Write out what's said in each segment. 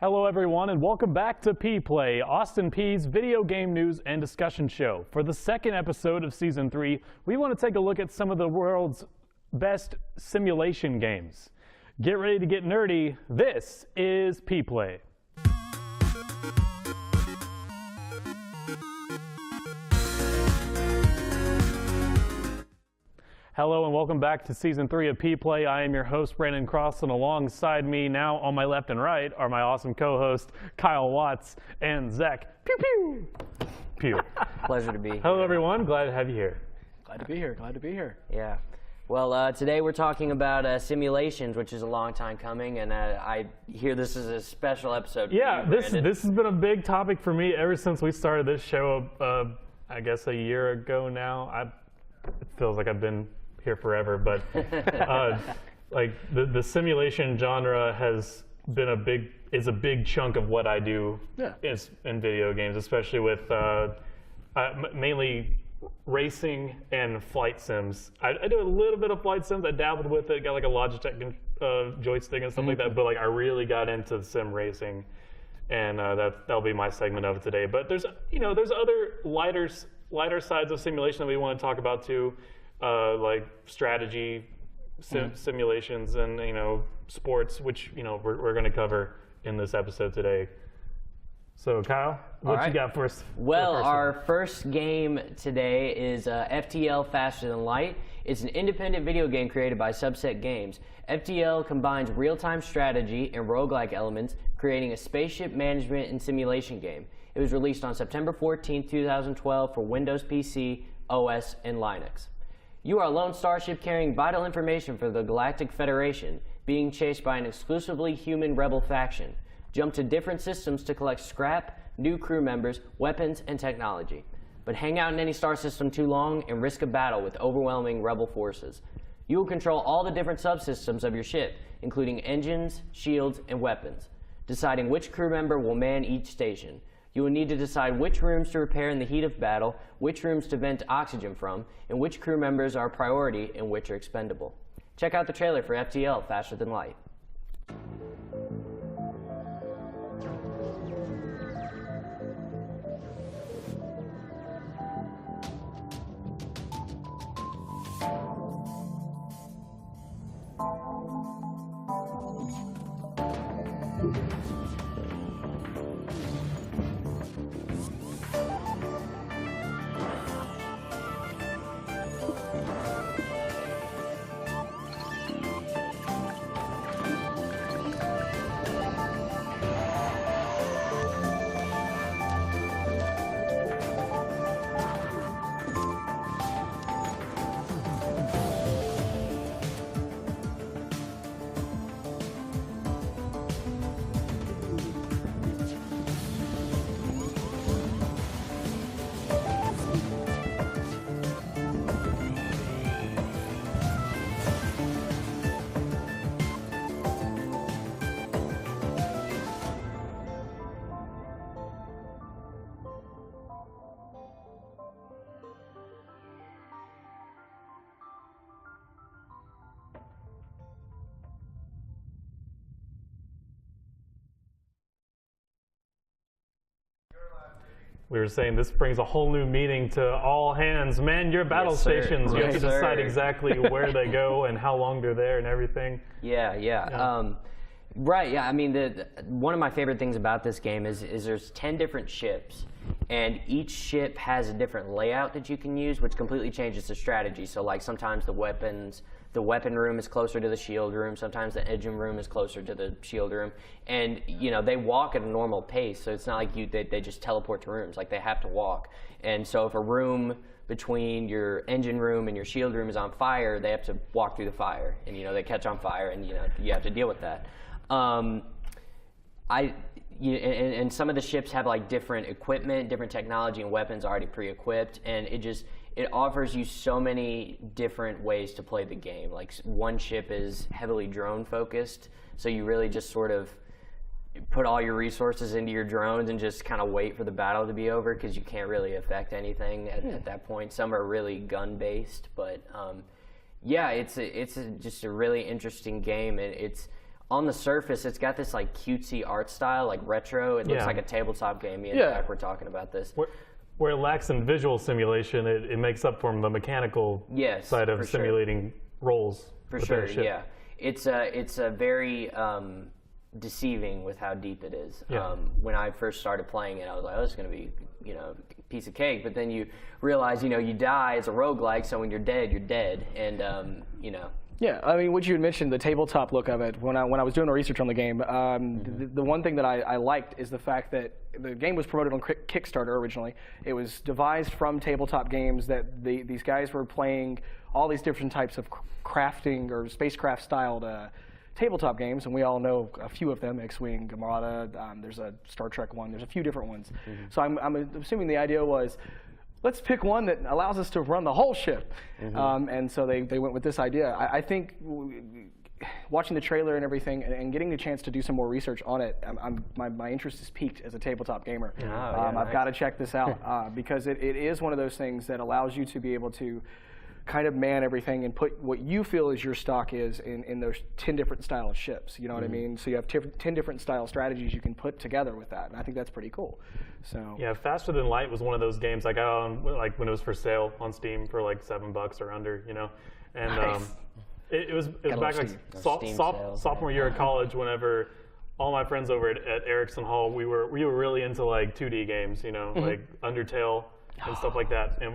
Hello everyone and welcome back to Peay Play, Austin Peay's video game news and discussion show. For the second episode of Season 3, we want to take a look at some of the world's best simulation games. Get ready to get nerdy. This is Peay Play. Hello and welcome back to Season 3 of Peay Play. I am your host, Brandon Crosslin. Alongside me now on my left and right are my awesome co-hosts, Kyle Watts and Zach Pew Pew. Pugh. Pleasure to be here. Hello everyone, glad to have you here. Glad to be here, glad to be here. Yeah. Well, today we're talking about simulations, which is a long time coming, and I hear this is a special episode. Yeah, for you, this has been a big topic for me ever since we started this show, I guess a year ago now. It feels like I've been here forever, but like the simulation genre has been is a big chunk of what I do in video games, especially with mainly racing and flight sims. I do a little bit of flight sims. I dabbled with it, got like a Logitech joystick and stuff like that, but like I really got into sim racing, and that'll be my segment of it today. But there's other lighter sides of simulation that we want to talk about too. Like strategy simulations and sports, which we're going to cover in this episode today. So Kyle, what you got for us? Well, our first game today is FTL Faster Than Light. It's an independent video game created by Subset Games. FTL combines real-time strategy and roguelike elements, creating a spaceship management and simulation game. It was released on September 14, 2012 for Windows PC, OS, and Linux. You are a lone starship carrying vital information for the Galactic Federation, being chased by an exclusively human rebel faction. Jump to different systems to collect scrap, new crew members, weapons, and technology. But hang out in any star system too long and risk a battle with overwhelming rebel forces. You will control all the different subsystems of your ship, including engines, shields, and weapons, deciding which crew member will man each station. You will need to decide which rooms to repair in the heat of battle, which rooms to vent oxygen from, and which crew members are a priority and which are expendable. Check out the trailer for FTL Faster Than Light. We were saying this brings a whole new meaning to all hands. Man, your battle stations, you have to decide exactly where they go and how long they're there and everything. Right, yeah, I mean, one of my favorite things about this game is there's 10 different ships, and each ship has a different layout that you can use, which completely changes the strategy. So like sometimes the weapon room is closer to the shield room, sometimes the engine room is closer to the shield room, and they walk at a normal pace, so it's not like they just teleport to rooms, like they have to walk. And so if a room between your engine room and your shield room is on fire, they have to walk through the fire, and they catch on fire, and you have to deal with that. And some of the ships have like different equipment, different technology and weapons already pre-equipped, and it offers you so many different ways to play the game. Like one ship is heavily drone focused, so you really just sort of put all your resources into your drones and just kind of wait for the battle to be over because you can't really affect anything at that point. Some are really gun based, but yeah, it's just a really interesting game, and it's on the surface, it's got this like cutesy art style, like retro. It looks Yeah. like a tabletop game. Me and Yeah. Jack were talking about this. Where it lacks in visual simulation, it makes up for the mechanical Yes, side of for sure. simulating roles. For with sure, their ship. yeah. It's a very deceiving with how deep it is. Yeah. When I first started playing it, I was like, oh, this is going to be, a piece of cake. But then you realize, you die. It's a roguelike, so when you're dead, you're dead. And, Yeah, I mean, what you had mentioned, the tabletop look of it, when I was doing the research on the game, the one thing that I liked is the fact that the game was promoted on Kickstarter originally. It was devised from tabletop games that these guys were playing all these different types of crafting or spacecraft-styled tabletop games, and we all know a few of them, X-Wing, Gamada, there's a Star Trek one, there's a few different ones. So I'm assuming the idea was, let's pick one that allows us to run the whole ship. And so they went with this idea. I think watching the trailer and everything and getting the chance to do some more research on it, my interest is piqued as a tabletop gamer. I've got to check this out because it is one of those things that allows you to be able to kind of man everything and put what you feel is your stock is in those 10 different style ships. You know what I mean? So you have 10 different style strategies you can put together with that, and I think that's pretty cool. So yeah, Faster Than Light was one of those games I got on like when it was for sale on Steam for like $7 or under, and Nice. it was back like Steam sales, sophomore year of college whenever all my friends over at Erickson Hall we were really into like 2D games, like Undertale and stuff like that, and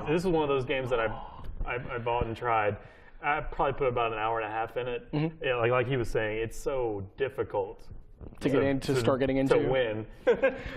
this is one of those games that I bought and tried. I probably put about an hour and a half in it. Yeah, like he was saying, it's so difficult to start getting into to win.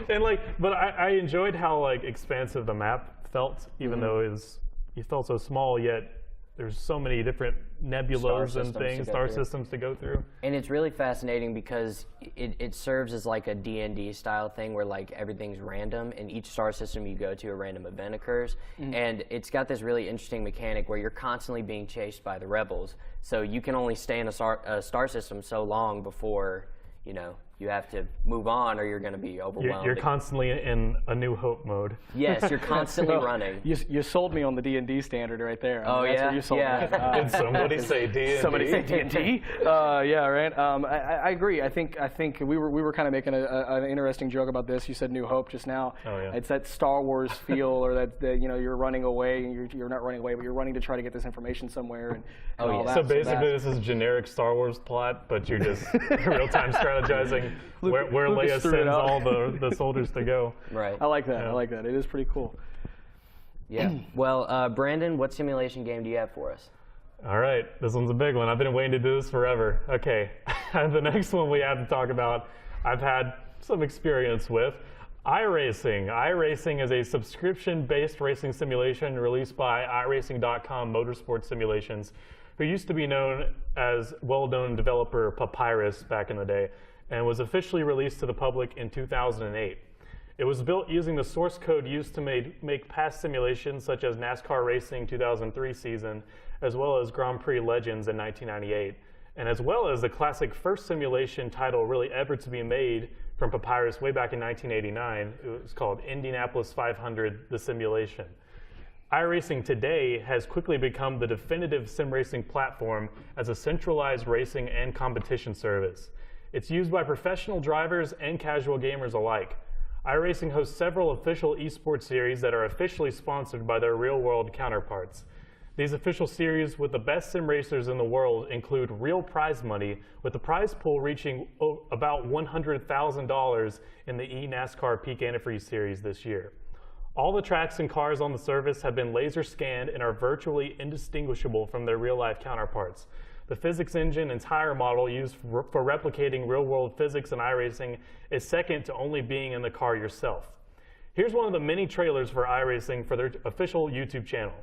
And but I enjoyed how like expansive the map felt, even though it felt so small. Yet there's so many different nebulas and things, star systems to go through. And it's really fascinating because it serves as like a D&D style thing where like everything's random and each star system you go to a random event occurs. And it's got this really interesting mechanic where you're constantly being chased by the rebels. So you can only stay in a star system so long before, you have to move on or you're going to be overwhelmed. You're constantly in A New Hope mode. Yes, you're constantly running. You sold me on the D&D standard right there. Oh, that's yeah? what you sold Yeah. me. Did somebody say D&D? Somebody say D&D? Yeah, right. I agree. I think we were kind of making an interesting joke about this. You said New Hope just now. Oh, yeah. It's that Star Wars feel, or that you're running away. You're not running away, but you're running to try to get this information somewhere. And all that. So basically, this is generic Star Wars plot, but you're just real-time strategizing where Leia sends all the soldiers to go. Right. I like that. I like that. It is pretty cool. Yeah. Well, Brandon, what simulation game do you have for us? All right, this one's a big one. I've been waiting to do this forever. Okay, the next one we have to talk about, I've had some experience with. iRacing. iRacing is a subscription-based racing simulation released by iRacing.com Motorsport Simulations, who used to be known as well-known developer Papyrus back in the day, and was officially released to the public in 2008. It was built using the source code used to make past simulations such as NASCAR Racing 2003 season, as well as Grand Prix Legends in 1998, and as well as the classic first simulation title really ever to be made from Papyrus way back in 1989. It was called Indianapolis 500, The Simulation. iRacing today has quickly become the definitive sim racing platform as a centralized racing and competition service. It's used by professional drivers and casual gamers alike. iRacing hosts several official esports series that are officially sponsored by their real-world counterparts. These official series with the best sim racers in the world include real prize money, with the prize pool reaching about $100,000 in the eNASCAR Peak Antifreeze series this year. All the tracks and cars on the service have been laser scanned and are virtually indistinguishable from their real-life counterparts. The physics engine and tire model used for replicating real-world physics in iRacing is second to only being in the car yourself. Here's one of the many trailers for iRacing for their official YouTube channel.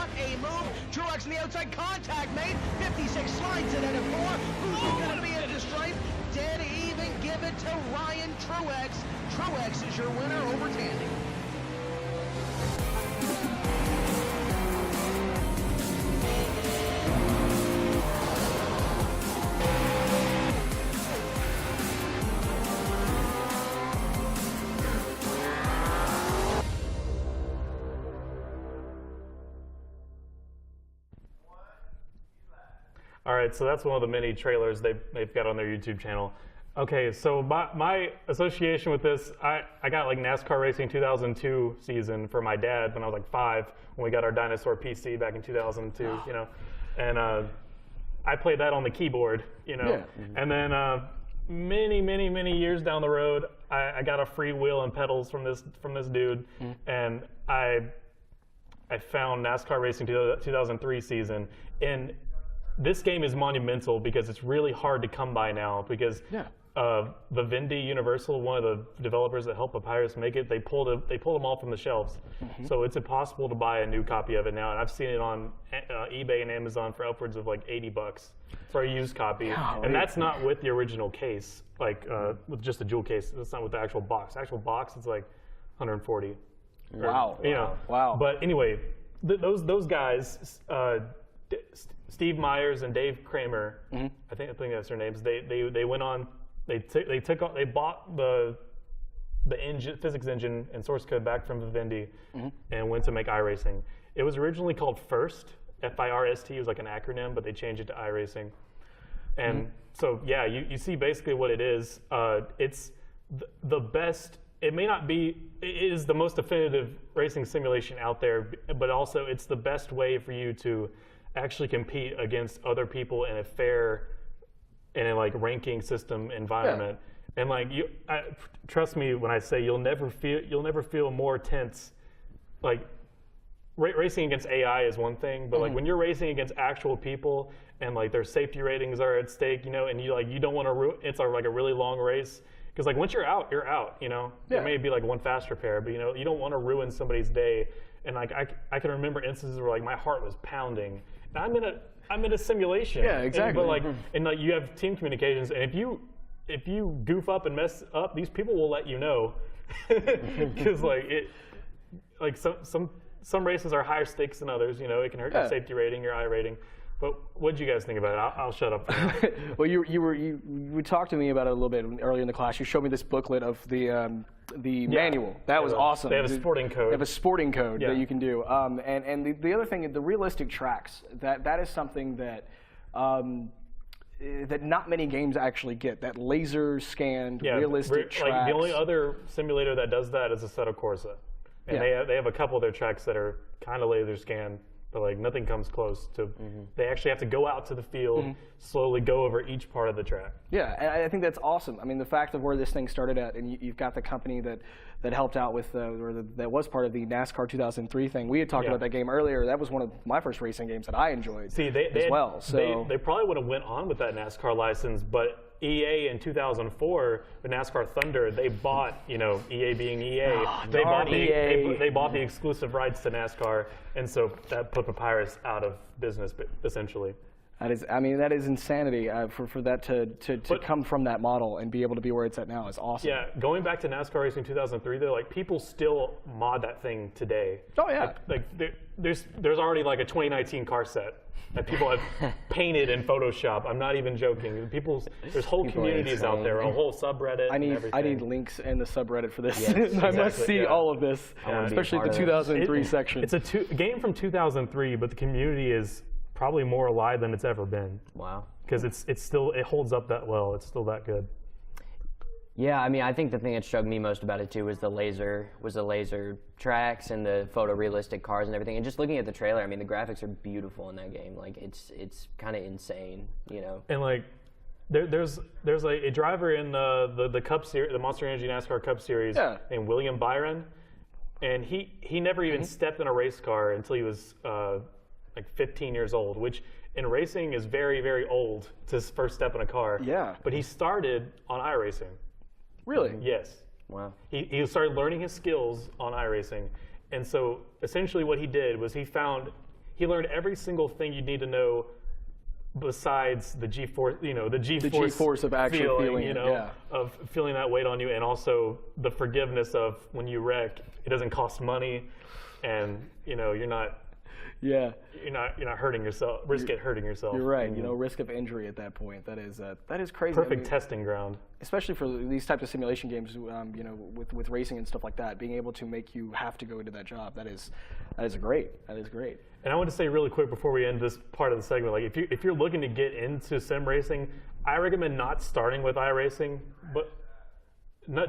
not a move. Truex on the outside, contact made. 56 slides it at a 4. Who's going to be at the stripe? Dead even, give it to Ryan Truex. Truex is your winner over Tandy. All right, so that's one of the many trailers they've got on their YouTube channel. Okay, so my association with this, I got like NASCAR Racing 2002 season for my dad when I was like 5, when we got our dinosaur PC back in 2002, you know, and I played that on the keyboard, you know, and then many years down the road, I got a free wheel and pedals from this dude, and I found NASCAR Racing 2003 season, and this game is monumental because it's really hard to come by now because Vivendi Universal, one of the developers that helped Papyrus make it, they pulled them all from the shelves. So it's impossible to buy a new copy of it now, and I've seen it on eBay and Amazon for upwards of like $80 for a used copy. And that's not with the original case, like with just the jewel case. That's not with the actual box. The actual box is like 140. Wow. You know. Wow. But anyway, those guys, Steve Myers and Dave Kramer, I think that's their names. They went on. They bought the engine, physics engine and source code back from Vivendi, and went to make iRacing. It was originally called FIRST, FIRST. It was like an acronym, but they changed it to iRacing. And so yeah, you see basically what it is. It's the best. It may not be. It is the most definitive racing simulation out there, but also it's the best way for you to actually compete against other people in a fair and in like ranking system environment. And like trust me when I say you'll never feel more tense. Like racing against AI is one thing, but like when you're racing against actual people and like their safety ratings are at stake, you know, and you don't want to it's like a really long race. Because like once you're out, you know. There may be like one fast repair, but you know, you don't want to ruin somebody's day. And like I can remember instances where like my heart was pounding. And I'm in a simulation. Yeah, exactly. But like, and like you have team communications, and if you goof up and mess up, these people will let you know. Because like some races are higher stakes than others. You know, it can hurt your safety rating, your I rating. But what did you guys think about it? I'll shut up for now. Well, you talked to me about it a little bit earlier in the class. You showed me this booklet of the manual. That was awesome. They have a sporting code. They have a sporting code that you can do. And the other thing, the realistic tracks, that is something that that not many games actually get. That laser scanned realistic tracks. Like the only other simulator that does that is Assetto Corsa, and they have a couple of their tracks that are kind of laser scanned. But like nothing comes close to. They actually have to go out to the field, slowly go over each part of the track. Yeah, and I think that's awesome. I mean, the fact of where this thing started at, and you've got the company that helped out with, that was part of the NASCAR 2003 thing. We had talked about that game earlier. That was one of my first racing games that I enjoyed. They probably would have went on with that NASCAR license, but EA in 2004, the NASCAR Thunder, they bought, you know, EA being EA, they bought the exclusive rights to NASCAR, and so that put Papyrus out of business, essentially. That is insanity for that to come from that model and be able to be where it's at now is awesome. Yeah, going back to NASCAR Racing 2003, though, like people still mod that thing today. Oh yeah. Like there's already like a 2019 car set that people have painted in Photoshop. I'm not even joking. There's whole communities out there, a whole subreddit. I need links in the subreddit for this. Yes, I must see all of this, especially the 2003 section. It's a game from 2003, but the community is probably more alive than it's ever been. Wow. Because it holds up that well. It's still that good. Yeah, I mean, I think the thing that struck me most about it too was the laser tracks and the photorealistic cars and everything. And just looking at the trailer, I mean, the graphics are beautiful in that game. Like, it's kind of insane, you know. And like, there's like a driver in the Cup series, the Monster Energy NASCAR Cup Series, named William Byron, and he never even stepped in a race car until he was like 15 years old, which in racing is very, very old to first step in a car. Yeah. But he started on iRacing. Really? Yes. Wow. He started learning his skills on iRacing. And so essentially what he did was he found he learned every single thing you need to know besides the G-force, the G-force of actually feeling, of feeling that weight on you, and also the forgiveness of when you wreck, it doesn't cost money, and you're not hurting yourself, risk hurting yourself. You're right. Risk of injury at that point. That is crazy. Perfect testing ground. Especially for these types of simulation games, with racing and stuff like that, being able to make you have to go into that job. That is great. That is great. And I want to say really quick before we end this part of the segment, like if you're looking to get into sim racing, I recommend not starting with iRacing, but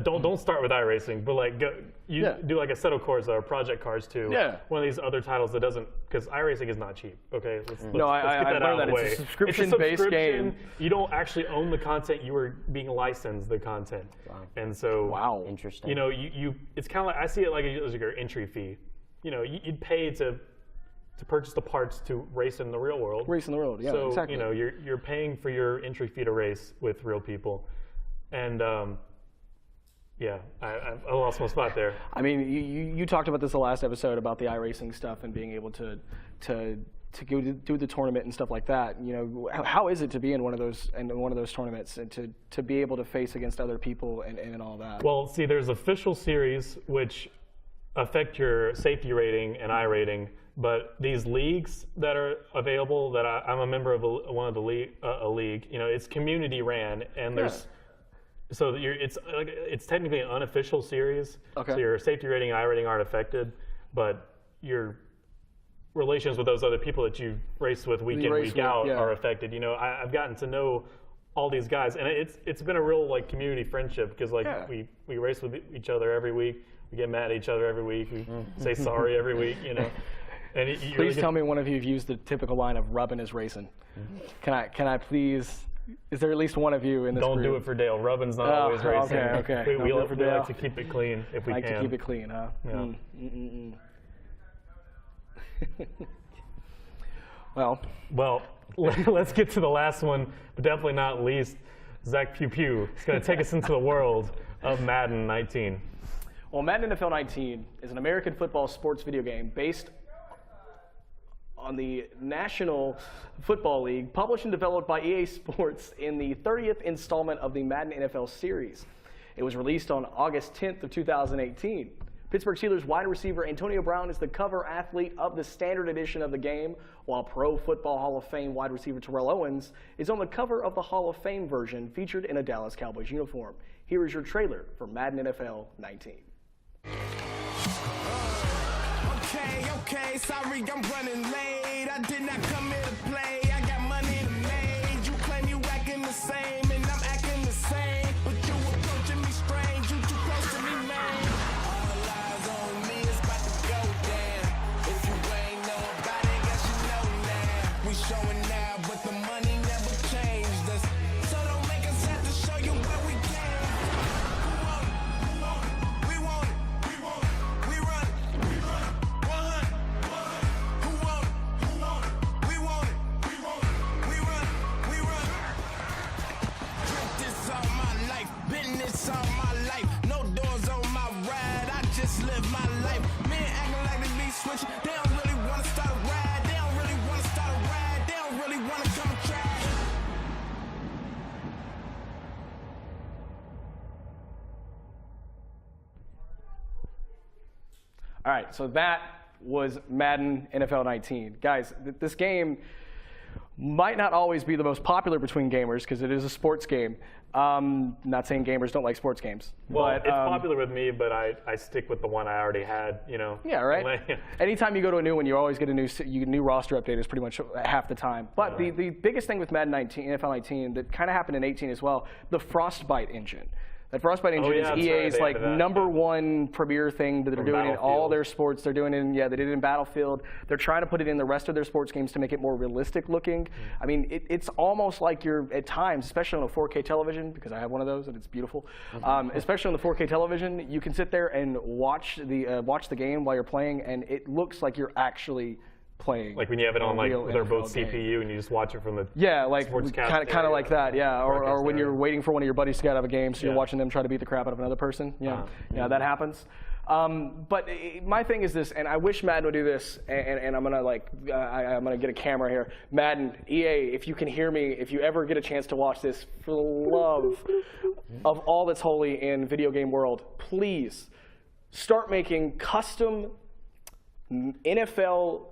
don't start with iRacing, but like do like Assetto Corsa or Project Cars 2. Yeah. One of these other titles that doesn't, because iRacing is not cheap. Okay. Let's get that learned out of the way. It's a subscription-based game. You don't actually own the content. You are being licensed the content. Wow. And so Interesting. It's kind of like, I see it like as your entry fee. You'd pay to purchase the parts to race in the real world. Race in the world, yeah, so, exactly. You're paying for your entry fee to race with real people. And I lost my spot there. I mean, you talked about this the last episode about the iRacing stuff and being able to go do the tournament and stuff like that. How is it to be in one of those tournaments and to be able to face against other people and all that? Well, see, there's official series which affect your safety rating and iRating, but these leagues that are available, that I'm a member of one of the league, it's community ran, and there's. So it's technically an unofficial series. Okay. So your safety rating and iRating aren't affected, but your relations with those other people that you race with week in, week out are affected. I've gotten to know all these guys, and it's been a real community friendship, because we race with each other every week. We get mad at each other every week. We say sorry every week. And please tell me one of you have used the typical line of "rubbing is racing." Can I please? Is there at least one of you in this Don't group? do it for Dale. Rubbin's not always racing. Okay. We like to keep it clean if we can. Like to keep it clean, huh? Yeah. Well, let's get to the last one, but definitely not least. Zach Pew is going to take us into the world of Madden 19. Well, Madden NFL 19 is an American football sports video game based on the National Football League, published and developed by EA Sports in the 30th installment of the Madden NFL series. It was released on August 10th of 2018. Pittsburgh Steelers wide receiver Antonio Brown is the cover athlete of the standard edition of the game, while Pro Football Hall of Fame wide receiver Terrell Owens is on the cover of the Hall of Fame version, featured in a Dallas Cowboys uniform. Here is your trailer for Madden NFL 19. Okay, sorry, I'm running late. I did not come here to play. I got money to make. You claim you acting the same, and I'm acting the same. But you approaching me strange. You too close to me, man. All eyes on me, it's about to go down. If you ain't know about it, guess you know now. We showing now, but the money never changed us. So don't make us have to show you where we came. Who want it? We want it. We want it. We run it. We run it. All my life, no doors on my ride. I just live my life. Men acting like they be switching. They don't really want to start a ride. They don't really want to start a ride. They don't really want to come and try. All right, so that was Madden NFL 19. Guys, this game might not always be the most popular between gamers, because it is a sports game. Not saying gamers don't like sports games. Well, but, it's popular with me, but I stick with the one I already had, Yeah, right? Anytime you go to a new one, you always get a new roster update is pretty much half the time. But the biggest thing with Madden 19, NFL 19, that kind of happened in 18 as well, the Frostbite engine. That Frostbite engine is EA's #1 premier thing that they're doing in all their sports. They're doing it they did it in Battlefield. They're trying to put it in the rest of their sports games to make it more realistic looking. I mean, it's almost like you're, at times, especially on a 4K television, because I have one of those and it's beautiful. Especially on the 4K television, you can sit there and watch the game while you're playing, and it looks like you're actually playing. Like when you have it on like real they're both NFL game. CPU and you just watch it from the Like sportscast kind of like that, yeah. Or when you're area. waiting for one of your buddies to get out of a game, so you're Yeah. watching them try to beat the crap out of another person. Yeah, that happens. But my thing is this, and I wish Madden would do this, and I'm gonna I'm gonna get a camera here. Madden, EA, if you can hear me, if you ever get a chance to watch this, for the love of all that's holy in video game world, please start making custom NFL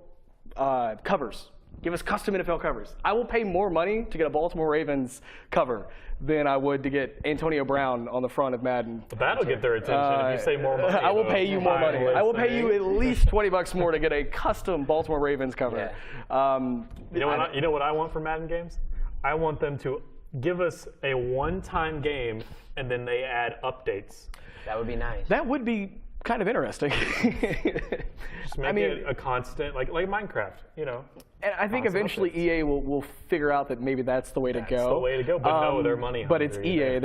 covers. Give us custom NFL covers. I will pay more money to get a Baltimore Ravens cover than I would to get Antonio Brown on the front of Madden. That'll get their attention if you say more money. I will pay you more money. I will pay you at least $20 more to get a custom Baltimore Ravens cover. Yeah. You know what I want for Madden games? I want them to give us a one-time game and then they add updates. That would be nice. That would be kind of interesting. Just make it a constant, like Minecraft, you know. And I think eventually EA will figure out that maybe that's the way to go. That's the way to go, but no, they're money hungry. But it's EA.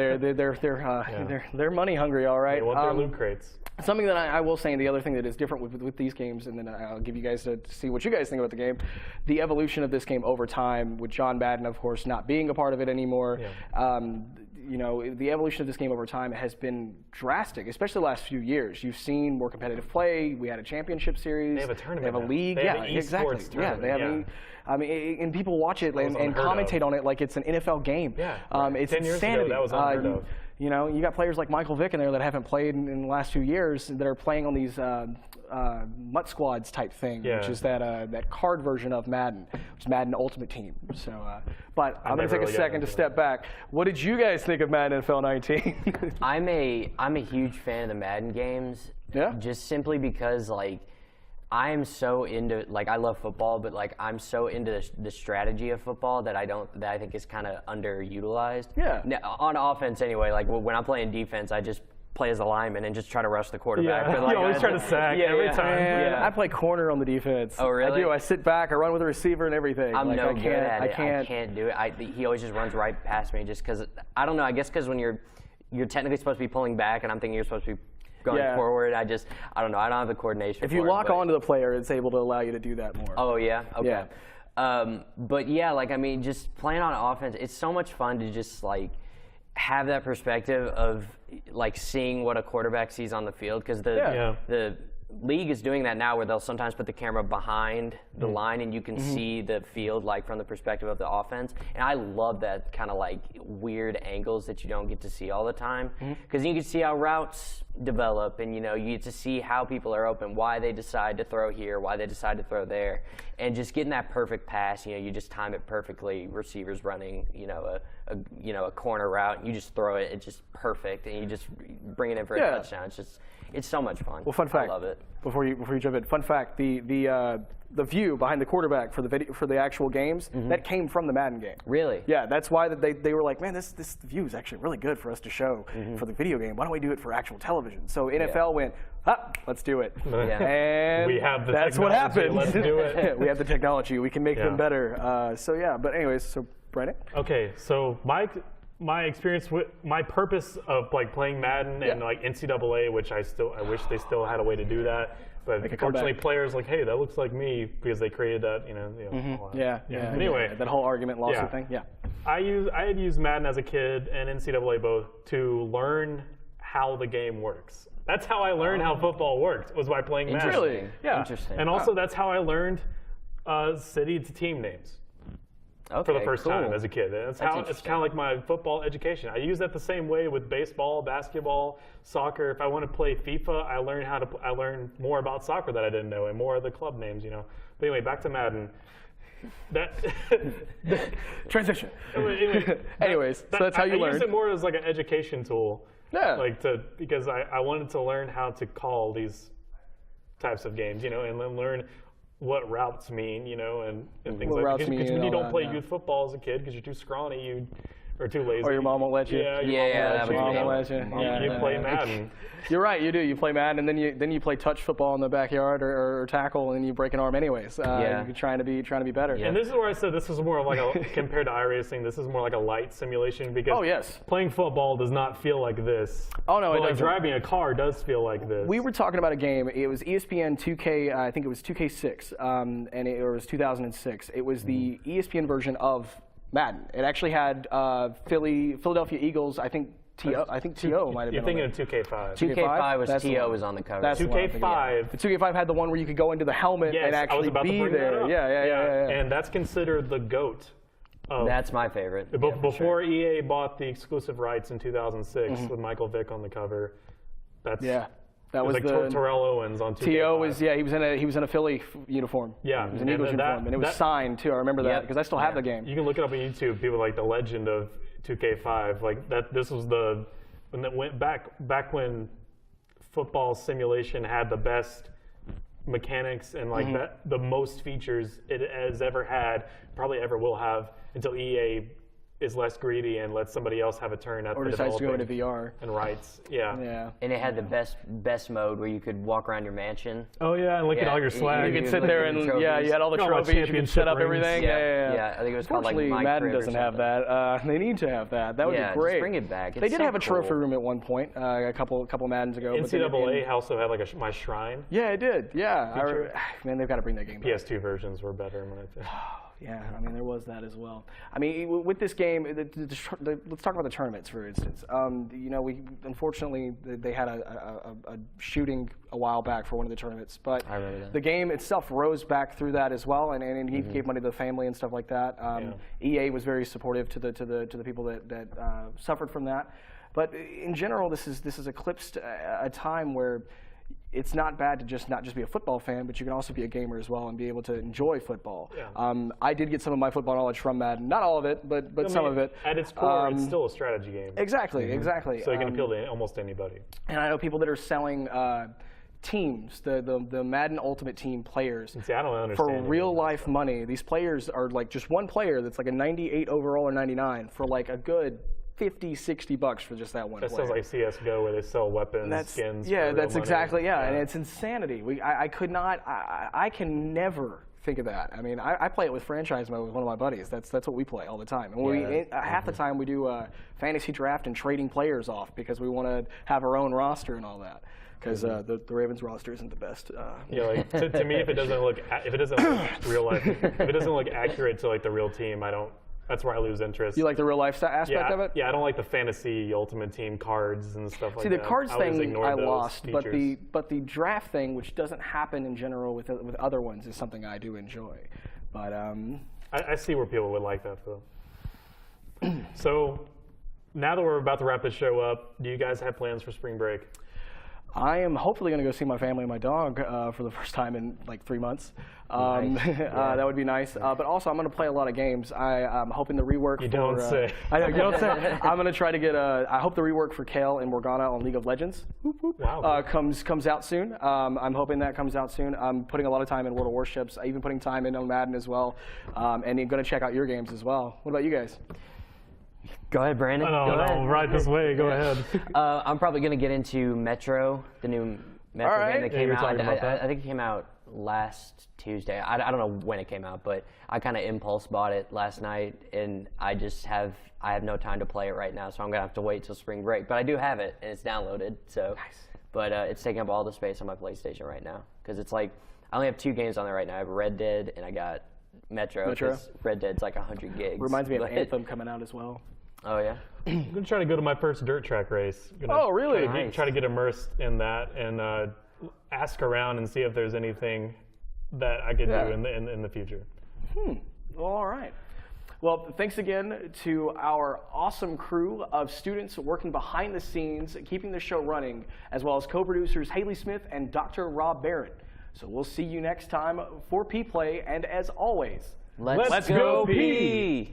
They're money hungry, all right. They want their loot crates. Something that I will say, and the other thing that is different with these games, and then I'll give you guys to see what you guys think about the game, the evolution of this game over time, with John Madden, of course, not being a part of it anymore. Yeah. You know, the evolution of this game over time has been drastic, especially the last few years. You've seen more competitive play. We had a championship series. They have a tournament. They have a league. They have an exactly. esports Yeah, they have. tournament, I mean, and people watch it and commentate on it like it's an NFL game. Yeah. It's 10 years ago, insanity. that was unheard of. You know, you got players like Michael Vick in there that haven't played in the last few years that are playing on these MUT Squads type thing, which is that card version of Madden, which is Madden Ultimate Team. So, but I'm going to take a second to step back. What did you guys think of Madden NFL 19? I'm a huge fan of the Madden games. Yeah? Just simply because I am so into I love football, but I'm so into the strategy of football that I think is kind of underutilized. Yeah. Now, on offense anyway, when I'm playing defense, I just play as a lineman and just try to rush the quarterback. Yeah, But you always try to sack every time. Man, Yeah. I play corner on the defense. Oh, really? I do. I sit back. I run with the receiver and everything. I'm no good at it. I I can't do it. He always just runs right past me just because, I don't know, I guess because when you're technically supposed to be pulling back and I'm thinking you're supposed to be going forward, I don't know. I don't have the coordination If you lock onto the player, it's able to allow you to do that more. Oh, yeah? Okay. Yeah. But yeah, just playing on offense, it's so much fun to just have that perspective of seeing what a quarterback sees on the field, because the league is doing that now where they'll sometimes put the camera behind the line and you can see the field from the perspective of the offense. And I love that kind of weird angles that you don't get to see all the time, because you can see how routes develop and you get to see how people are open, why they decide to throw here, why they decide to throw there, and just getting that perfect pass. You just time it perfectly. Receivers running a corner route, and you just throw it. It's just perfect, and you just bring it in for a touchdown. It's so much fun. Well, fun fact. I love it. Before you jump in, fun fact: the view behind the quarterback for the actual games that came from the Madden game. Really? Yeah, that's why they were like, man, this view is actually really good for us to show for the video game. Why don't we do it for actual television? So NFL went, let's do it. Yeah. And We have the that's what technology, happened. let's do it. We have the technology. We can make them Yeah. better. But anyways, so Brandon. Okay, so my experience with my purpose of playing Madden and NCAA, which I wish they still had a way to do that. But unfortunately, players hey, that looks like me because they created that. Anyway, that whole argument lawsuit thing. Yeah. I had used Madden as a kid and NCAA both to learn how the game works. That's how I learned how football worked, was by playing Madden. Really? Yeah. Interesting. And also that's how I learned city to team names. Okay, For the first cool. time as a kid. It's kind of like my football education. I use that the same way with baseball, basketball, soccer. If I want to play FIFA, I learn more about soccer that I didn't know and more of the club names, But anyway, back to Madden. Transition. Anyway, Anyways, so that's how you I learned. use it more as an education tool. Yeah. Because I wanted to learn how to call these types of games, and then learn what routes mean, and things What like routes that. mean Because when and you all don't that, play yeah. youth football as a kid because you're too scrawny, you or too lazy. Or your mom won't let you. Yeah, that was your Mom me. won't let you. Yeah, you play Madden. You're right, you do. You play Madden, and then you play touch football in the backyard or tackle, and you break an arm anyways. You're trying to be better. And this is where I said this is more of like a, compared to iRacing, this is more like a light simulation because playing football does not feel like this. Oh no, but it like doesn't. driving a car does feel like this. We were talking about a game. It was ESPN 2K. I think it was 2K6, and it was 2006. It was the ESPN version of Madden. It actually had Philadelphia Eagles. I think T.O. might have been. You're thinking of 2K5. 2K5 was That's the T.O. one. was on the cover. That's the one I'm thinking of. 2K5. The 2K5 had the one where you could go into the helmet Yes, and I was actually about to be bring that there. up. Yeah. And that's considered the GOAT. That's my favorite. Before EA bought the exclusive rights in 2006 with Michael Vick on the cover, that was like the Terrell Owens on 2K5. T.O. was he was in a Philly uniform. Yeah, he was an Eagles uniform, and it was signed too. I remember that because I still have the game. You can look it up on YouTube. People like the legend of 2K5, like that. This was when it went back when football simulation had the best mechanics and like the most features it has ever had, probably ever will have, until EA is less greedy and lets somebody else have a turn at or the decides to go into developing VR. and rights. Yeah. And it had the best mode where you could walk around your mansion. Oh yeah, and look at all your swag. You could sit there and you had all the trophies. You could set up everything. Yeah, I think it was called like Unfortunately, My Madden Crib or doesn't have something. that. They need to have that. That would be great. Just bring it back. They It's did so have a trophy cool. room at one point, a couple Maddens ago. but then NCAA also had like my shrine. Yeah, it did. Yeah, man, they've got to bring that game back. PS2 versions were better, in my opinion. Yeah, I mean, there was that as well. I mean, with this game, let's talk about the tournaments, for instance. Unfortunately, they had a shooting a while back for one of the tournaments, but I remember that. the game itself rose back through that as well, and he gave money to the family and stuff like that. EA was very supportive to the people that suffered from that. But in general, this is eclipsed a time where it's not bad to not just be a football fan, but you can also be a gamer as well and be able to enjoy football. Yeah. I did get some of my football knowledge from Madden. Not all of it, but some of it. At its core, it's still a strategy game. Exactly. So you can appeal to almost anybody. And I know people that are selling teams, the Madden Ultimate Team players, See, I don't understand for real life money. These players are like just one player that's like a 98 overall or 99 for like a good $50-$60 for just that one That player. sounds like CSGO where they sell weapons, skins. Yeah, for that's real exactly, money. and it's insanity. I can never think of that. I mean, I play it with franchise mode with one of my buddies. That's what we play all the time. And half the time we do fantasy draft and trading players off because we want to have our own roster and all that. Because the Ravens roster isn't the best. Yeah, like to me, if it doesn't look real life, if it doesn't look accurate to like the real team, that's where I lose interest. You like the real life aspect of it? Yeah, I don't like the fantasy Ultimate Team cards and stuff like that. See, the cards thing I lost, features. but the draft thing, which doesn't happen in general with other ones, is something I do enjoy. But I see where people would like that though. So now that we're about to wrap this show up, do you guys have plans for spring break? I am hopefully going to go see my family and my dog for the first time in like 3 months. That would be nice. But also, I'm going to play a lot of games. I'm hoping the rework. You don't say. I know, you don't say. I'm going to try to get I hope the rework for Kale and Morgana on League of Legends Wow. comes out soon. I'm hoping that comes out soon. I'm putting a lot of time in World of Warships. I'm even putting time in on Madden as well. And I'm going to check out your games as well. What about you guys? Go ahead, Brandon. No, right this way. Go ahead. I'm probably going to get into Metro, the new Metro game that came you were out. talking about that. I think it came out last Tuesday. I don't know when it came out, but I kind of impulse bought it last night, and I have no time to play it right now, so I'm going to have to wait till spring break. But I do have it, and it's downloaded. So, nice. But it's taking up all the space on my PlayStation right now, because it's like I only have 2 games on there right now. I have Red Dead, and I got Metro. Red Dead's like 100 gigs. Reminds me of Anthem coming out as well. Oh, yeah? I'm going to try to go to my first dirt track race. Oh, really? Try to get immersed in that and ask around and see if there's anything that I could do in the future. Well, all right. Well, thanks again to our awesome crew of students working behind the scenes, keeping the show running, as well as co-producers Haleigh Smith and Dr. Rob Barrett. So we'll see you next time for Peay Play, and as always, Let's go Peay!